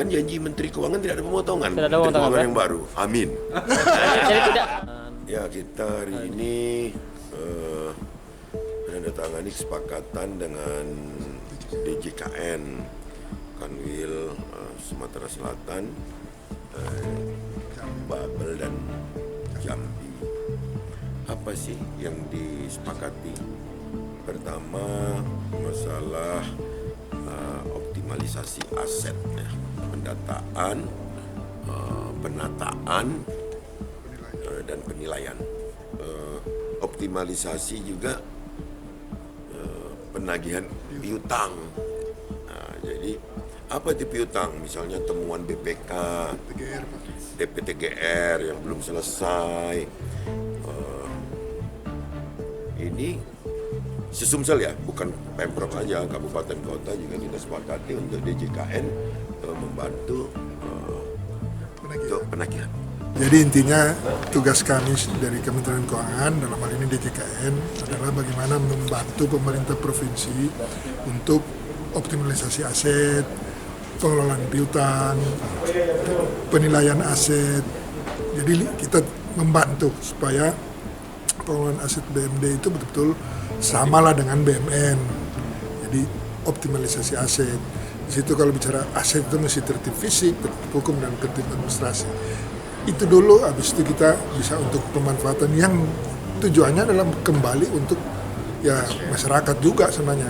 Kan janji Menteri Keuangan tidak ada pemotongan. Tidak ada Menteri pemotongan, Keuangan yang baru. Amin. Jadi tidak. Ya, kita hari ini menandatangani kesepakatan dengan DJKN Kanwil Sumatera Selatan, Babel dan Jambi. Apa sih yang disepakati? Pertama, masalah optimalisasi aset, ya. Pendataan, penataan, dan penilaian. Optimalisasi juga penagihan piutang. Nah, jadi apa itu piutang? Misalnya temuan BPK, DPTGR yang belum selesai. Ini sesumsel ya, bukan Pemprov aja, kabupaten kota juga kita sepakati untuk DJKN membantu untuk penagihan. Jadi intinya tugas kami dari Kementerian Keuangan dalam hal ini DJKN adalah bagaimana membantu pemerintah provinsi untuk optimalisasi aset, pengelolaan piutang, penilaian aset. Jadi kita membantu supaya pengelolaan aset BMD itu betul-betul samalah dengan BMN. Jadi optimalisasi aset. Di situ kalau bicara aset itu mesti tertib fisik, tertib hukum, dan tertib administrasi. Itu dulu, habis itu kita bisa untuk pemanfaatan yang tujuannya adalah kembali untuk ya masyarakat juga sebenarnya.